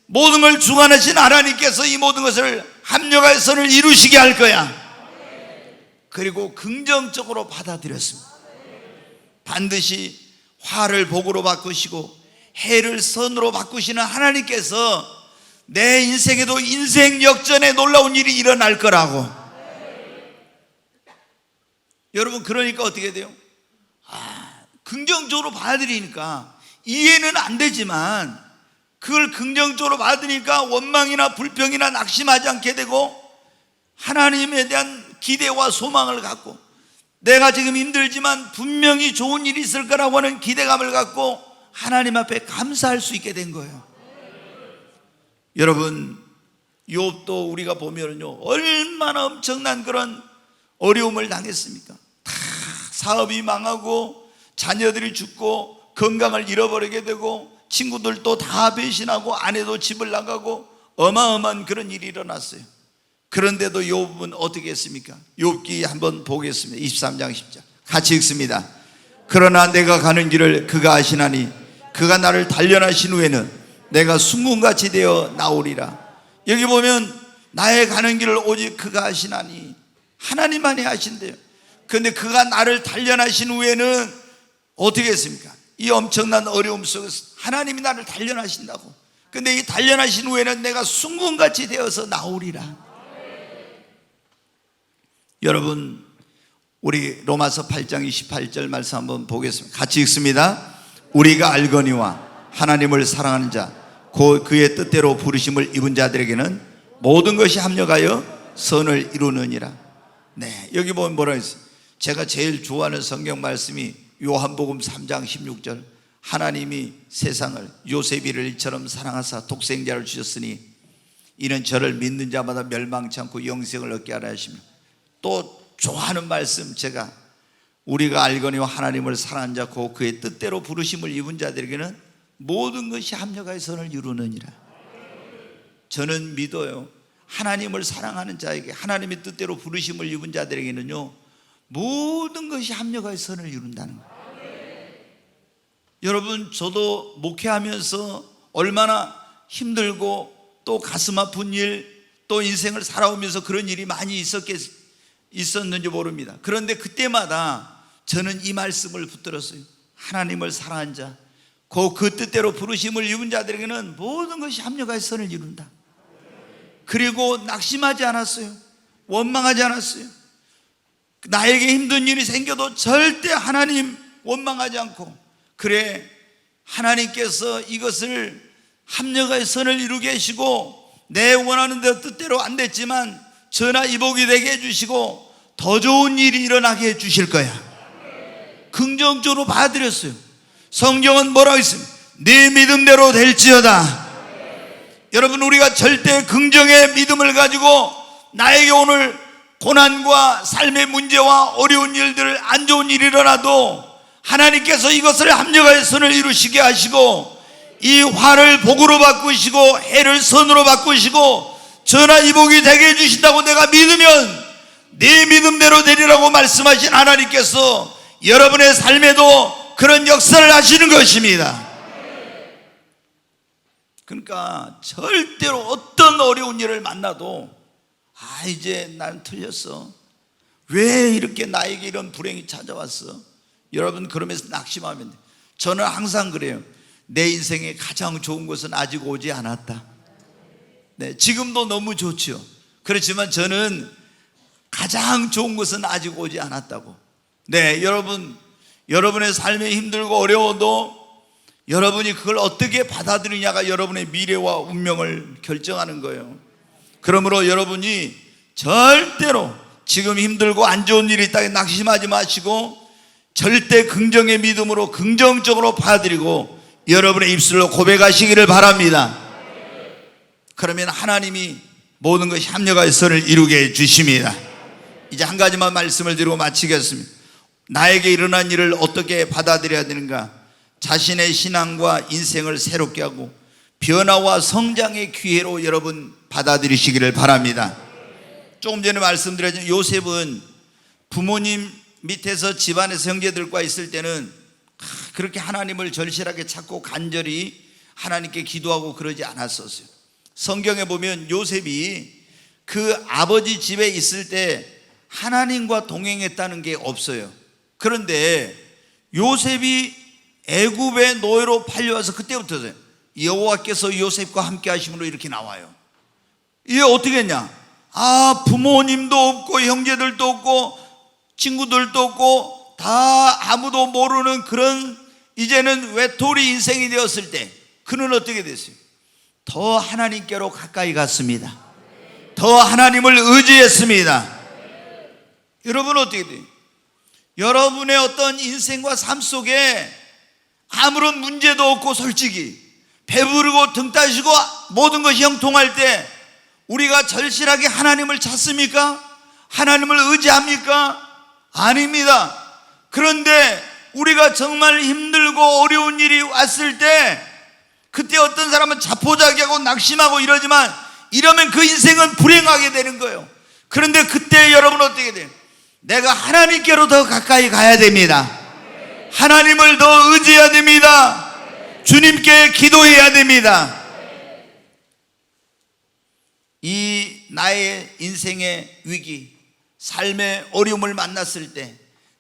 모든 걸 주관하신 하나님께서 이 모든 것을 합력하여 선을 이루시게 할 거야. 그리고 긍정적으로 받아들였습니다. 반드시 화를 복으로 바꾸시고 해를 선으로 바꾸시는 하나님께서 내 인생에도 인생 역전의 놀라운 일이 일어날 거라고. 여러분, 그러니까 어떻게 돼요? 긍정적으로 받아들이니까 이해는 안 되지만 그걸 긍정적으로 받으니까 원망이나 불평이나 낙심하지 않게 되고 하나님에 대한 기대와 소망을 갖고, 내가 지금 힘들지만 분명히 좋은 일이 있을 거라고 하는 기대감을 갖고 하나님 앞에 감사할 수 있게 된 거예요. 여러분, 욥도 우리가 보면요, 얼마나 엄청난 그런 어려움을 당했습니까? 다 사업이 망하고 자녀들이 죽고 건강을 잃어버리게 되고 친구들도 다 배신하고 아내도 집을 나가고 어마어마한 그런 일이 일어났어요. 그런데도 욥은 어떻게 했습니까? 욥기 한번 보겠습니다. 23장 10절 같이 읽습니다. 그러나 내가 가는 길을 그가 아시나니 그가 나를 단련하신 후에는 내가 순금같이 되어 나오리라. 여기 보면 나의 가는 길을 오직 그가 아시나니, 하나님만이 아신대요. 그런데 그가 나를 단련하신 후에는 어떻게 했습니까? 이 엄청난 어려움 속에서 하나님이 나를 단련하신다고. 그런데 이 단련하신 후에는 내가 순금같이 되어서 나오리라. 여러분, 우리 로마서 8장 28절 말씀 한번 보겠습니다. 같이 읽습니다. 우리가 알거니와 하나님을 사랑하는 자 곧 그의 뜻대로 부르심을 입은 자들에게는 모든 것이 합력하여 선을 이루느니라. 네, 여기 보면 뭐라고 했어요? 제가 제일 좋아하는 성경 말씀이 요한복음 3장 16절 하나님이 세상을 요셉이를 이처럼 사랑하사 독생자를 주셨으니 이는 저를 믿는 자마다 멸망치 않고 영생을 얻게 하라 하시며, 또 좋아하는 말씀, 제가 우리가 알거니와 하나님을 사랑하는 자 곧 그의 뜻대로 부르심을 입은 자들에게는 모든 것이 합력하여 선을 이루느니라. 저는 믿어요. 하나님을 사랑하는 자에게, 하나님의 뜻대로 부르심을 입은 자들에게는요 모든 것이 합력하여 선을 이룬다는 거예요. 여러분, 저도 목회하면서 얼마나 힘들고 또 가슴 아픈 일, 또 인생을 살아오면서 그런 일이 많이 있었는지 모릅니다. 그런데 그때마다 저는 이 말씀을 붙들었어요. 하나님을 사랑한 자 곧 그 뜻대로 부르심을 입은 자들에게는 모든 것이 합력하여 선을 이룬다. 그리고 낙심하지 않았어요. 원망하지 않았어요. 나에게 힘든 일이 생겨도 절대 하나님 원망하지 않고, 그래 하나님께서 이것을 합력하여 선을 이루게 하시고 내 원하는 대로 뜻대로 안 됐지만 전하 이복이 되게 해주시고 더 좋은 일이 일어나게 해주실 거야. 긍정적으로 받아들였어요. 성경은 뭐라고 있습니까? 네 믿음대로 될지어다. 여러분, 우리가 절대 긍정의 믿음을 가지고 나에게 오늘 고난과 삶의 문제와 어려운 일들, 안 좋은 일이 일어나도 하나님께서 이것을 합력하여 선을 이루시게 하시고 이 화를 복으로 바꾸시고 해를 선으로 바꾸시고 전하 이복이 되게 해주신다고 내가 믿으면 네 믿음대로 되리라고 말씀하신 하나님께서 여러분의 삶에도 그런 역사를 하시는 것입니다. 그러니까 절대로 어떤 어려운 일을 만나도 이제 난 틀렸어, 왜 이렇게 나에게 이런 불행이 찾아왔어, 여러분 그러면서 낙심하면 돼. 저는 항상 그래요. 내 인생에 가장 좋은 것은 아직 오지 않았다. 네, 지금도 너무 좋죠. 그렇지만 저는 가장 좋은 것은 아직 오지 않았다고. 네, 여러분의 삶이 힘들고 어려워도 여러분이 그걸 어떻게 받아들이냐가 여러분의 미래와 운명을 결정하는 거예요. 그러므로 여러분이 절대로 지금 힘들고 안 좋은 일이 있다고 낙심하지 마시고 절대 긍정의 믿음으로 긍정적으로 받아들이고 여러분의 입술로 고백하시기를 바랍니다. 그러면 하나님이 모든 것이 합력하여 선을 이루게 해주십니다. 이제 한 가지만 말씀을 드리고 마치겠습니다. 나에게 일어난 일을 어떻게 받아들여야 되는가? 자신의 신앙과 인생을 새롭게 하고 변화와 성장의 기회로 여러분 받아들이시기를 바랍니다. 조금 전에 말씀드렸지만 요셉은 부모님 밑에서 집안에서 형제들과 있을 때는 그렇게 하나님을 절실하게 찾고 간절히 하나님께 기도하고 그러지 않았었어요. 성경에 보면 요셉이 그 아버지 집에 있을 때 하나님과 동행했다는 게 없어요. 그런데 요셉이 애굽의 노예로 팔려와서 그때부터 여호와께서 요셉과 함께 하심으로 이렇게 나와요. 이게 어떻게 했냐? 부모님도 없고 형제들도 없고 친구들도 없고 다 아무도 모르는 그런 이제는 외톨이 인생이 되었을 때 그는 어떻게 됐어요? 더 하나님께로 가까이 갔습니다. 더 하나님을 의지했습니다. 여러분 어떻게 돼요? 여러분의 어떤 인생과 삶 속에 아무런 문제도 없고 솔직히 배부르고 등 따시고 모든 것이 형통할 때 우리가 절실하게 하나님을 찾습니까? 하나님을 의지합니까? 아닙니다. 그런데 우리가 정말 힘들고 어려운 일이 왔을 때 그때 어떤 사람은 자포자기하고 낙심하고 이러지만 이러면 그 인생은 불행하게 되는 거예요. 그런데 그때 여러분 어떻게 돼요? 내가 하나님께로 더 가까이 가야 됩니다. 하나님을 더 의지해야 됩니다. 주님께 기도해야 됩니다. 이 나의 인생의 위기, 삶의 어려움을 만났을 때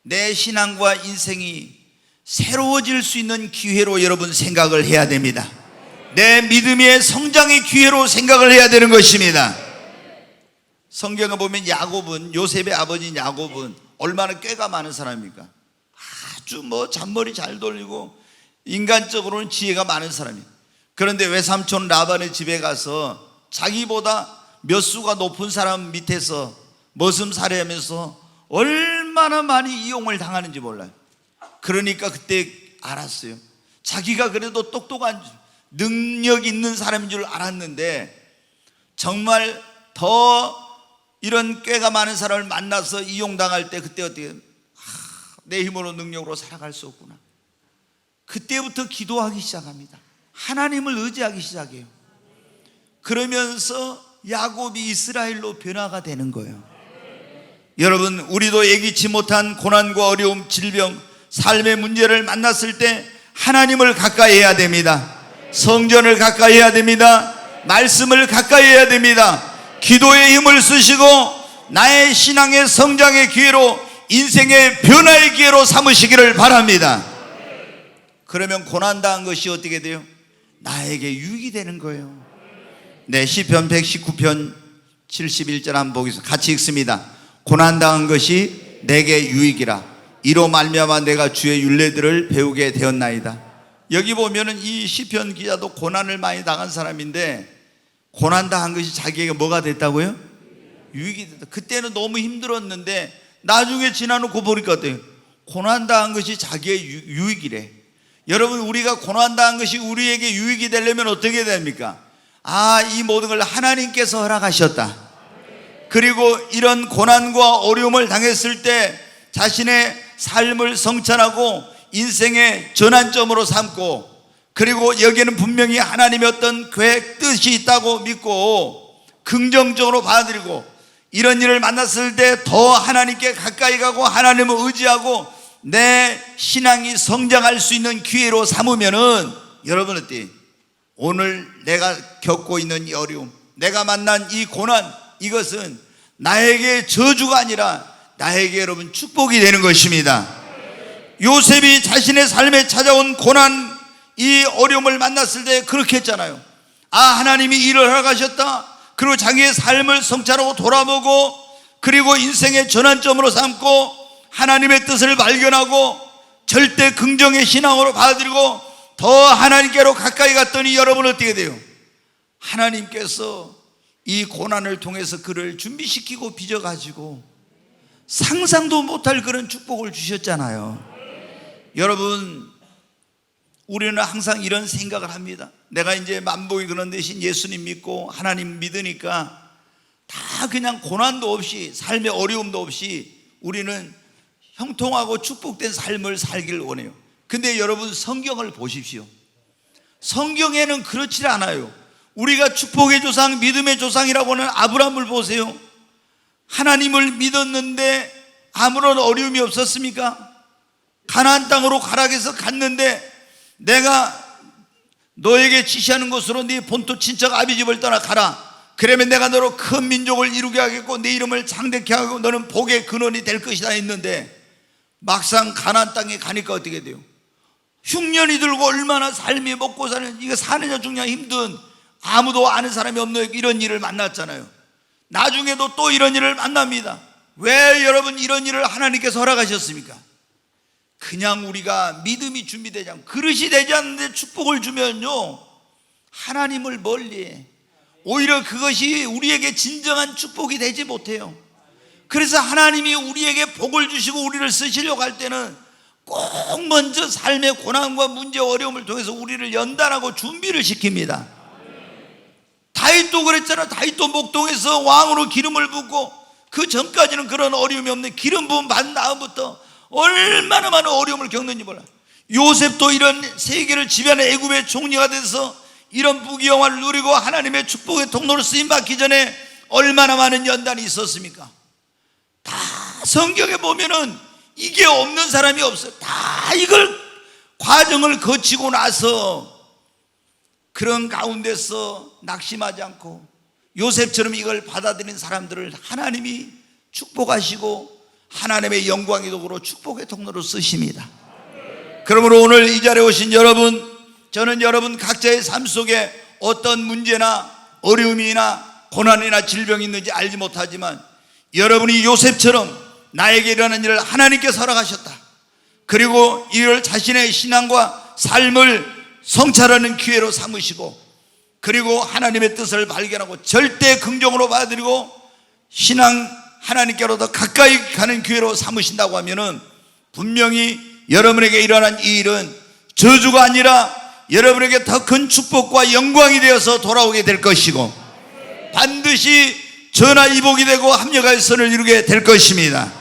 내 신앙과 인생이 새로워질 수 있는 기회로 여러분 생각을 해야 됩니다. 내 믿음의 성장의 기회로 생각을 해야 되는 것입니다. 성경에 보면 야곱은, 요셉의 아버지인 야곱은 얼마나 꾀가 많은 사람입니까? 아주 잔머리 잘 돌리고 인간적으로는 지혜가 많은 사람이에요. 그런데 외삼촌 라반의 집에 가서 자기보다 몇 수가 높은 사람 밑에서 머슴살이하면서 얼마나 많이 이용을 당하는지 몰라요. 그러니까 그때 알았어요. 자기가 그래도 똑똑한 능력 있는 사람인 줄 알았는데 정말 더 이런 꾀가 많은 사람을 만나서 이용당할 때 그때 어떻게 내 힘으로 능력으로 살아갈 수 없구나. 그때부터 기도하기 시작합니다. 하나님을 의지하기 시작해요. 그러면서 야곱이 이스라엘로 변화가 되는 거예요. 여러분, 우리도 예기치 못한 고난과 어려움, 질병, 삶의 문제를 만났을 때 하나님을 가까이 해야 됩니다. 성전을 가까이 해야 됩니다. 말씀을 가까이 해야 됩니다. 기도의 힘을 쓰시고 나의 신앙의 성장의 기회로, 인생의 변화의 기회로 삼으시기를 바랍니다. 그러면 고난당한 것이 어떻게 돼요? 나에게 유익이 되는 거예요. 네, 시편 119편 71절 한번 보겠습니다. 같이 읽습니다. 고난당한 것이 내게 유익이라. 이로 말미암아 내가 주의 율례들을 배우게 되었나이다. 여기 보면은 이 시편 기자도 고난을 많이 당한 사람인데 고난당한 것이 자기에게 뭐가 됐다고요? 유익이 됐다. 그때는 너무 힘들었는데 나중에 지나놓고 보니까 어때요? 고난당한 것이 자기의 유익이래. 여러분, 우리가 고난당한 것이 우리에게 유익이 되려면 어떻게 됩니까? 이 모든 걸 하나님께서 허락하셨다. 그리고 이런 고난과 어려움을 당했을 때 자신의 삶을 성찬하고 인생의 전환점으로 삼고, 그리고 여기에는 분명히 하나님의 어떤 계획, 뜻이 있다고 믿고 긍정적으로 받아들이고, 이런 일을 만났을 때 더 하나님께 가까이 가고 하나님을 의지하고 내 신앙이 성장할 수 있는 기회로 삼으면은 여러분 어때요? 오늘 내가 겪고 있는 이 어려움, 내가 만난 이 고난, 이것은 나에게 저주가 아니라 나에게 여러분 축복이 되는 것입니다. 요셉이 자신의 삶에 찾아온 고난, 이 어려움을 만났을 때 그렇게 했잖아요. 하나님이 일을 허락하셨다. 그리고 자기의 삶을 성찰하고 돌아보고, 그리고 인생의 전환점으로 삼고 하나님의 뜻을 발견하고 절대 긍정의 신앙으로 받아들이고 더 하나님께로 가까이 갔더니 여러분 어떻게 돼요? 하나님께서 이 고난을 통해서 그를 준비시키고 빚어가지고 상상도 못할 그런 축복을 주셨잖아요. 여러분, 우리는 항상 이런 생각을 합니다. 내가 이제 만복이 그런 대신 예수님 믿고 하나님 믿으니까 다 그냥 고난도 없이, 삶의 어려움도 없이 우리는 형통하고 축복된 삶을 살기를 원해요. 근데 여러분, 성경을 보십시오. 성경에는 그렇지 않아요. 우리가 축복의 조상, 믿음의 조상이라고 하는 아브라함을 보세요. 하나님을 믿었는데 아무런 어려움이 없었습니까? 가나안 땅으로 가락에서 갔는데 내가 너에게 지시하는 곳으로 네 본토 친척 아비집을 떠나 가라. 그러면 내가 너로 큰 민족을 이루게 하겠고 내 이름을 창대케 하고 너는 복의 근원이 될 것이다 했는데 막상 가나안 땅에 가니까 어떻게 돼요? 흉년이 들고 얼마나 삶이 먹고 사는, 이거 사느냐 죽냐 힘든, 아무도 아는 사람이 없는 이런 일을 만났잖아요. 나중에도 또 이런 일을 만납니다. 왜 여러분 이런 일을 하나님께서 허락하셨습니까? 그냥 우리가 믿음이 준비되지 않고 그릇이 되지 않는데 축복을 주면요, 하나님을 멀리해. 오히려 그것이 우리에게 진정한 축복이 되지 못해요. 그래서 하나님이 우리에게 복을 주시고 우리를 쓰시려고 할 때는 꼭 먼저 삶의 고난과 문제, 어려움을 통해서 우리를 연단하고 준비를 시킵니다. 다윗도 그랬잖아. 다윗도 목동에서 왕으로 기름을 붓고 그 전까지는 그런 어려움이 없는데 기름 부음 받은 다음부터 얼마나 많은 어려움을 겪는지 몰라. 요셉도 이런 세계를 지배하는 애굽의 총리가 돼서 이런 부귀영화를 누리고 하나님의 축복의 통로로 쓰임받기 전에 얼마나 많은 연단이 있었습니까? 다 성경에 보면은 이게 없는 사람이 없어요. 다 이걸 과정을 거치고 나서 그런 가운데서 낙심하지 않고 요셉처럼 이걸 받아들인 사람들을 하나님이 축복하시고 하나님의 영광의 도구로 축복의 통로로 쓰십니다. 그러므로 오늘 이 자리에 오신 여러분, 저는 여러분 각자의 삶 속에 어떤 문제나 어려움이나 고난이나 질병이 있는지 알지 못하지만 여러분이 요셉처럼 나에게 일어난 일을 하나님께서 허락하셨다, 그리고 이를 자신의 신앙과 삶을 성찰하는 기회로 삼으시고, 그리고 하나님의 뜻을 발견하고 절대 긍정으로 받아들이고 신앙 하나님께로 더 가까이 가는 기회로 삼으신다고 하면은 분명히 여러분에게 일어난 이 일은 저주가 아니라 여러분에게 더 큰 축복과 영광이 되어서 돌아오게 될 것이고 반드시 전화이복이 되고 합력할 선을 이루게 될 것입니다.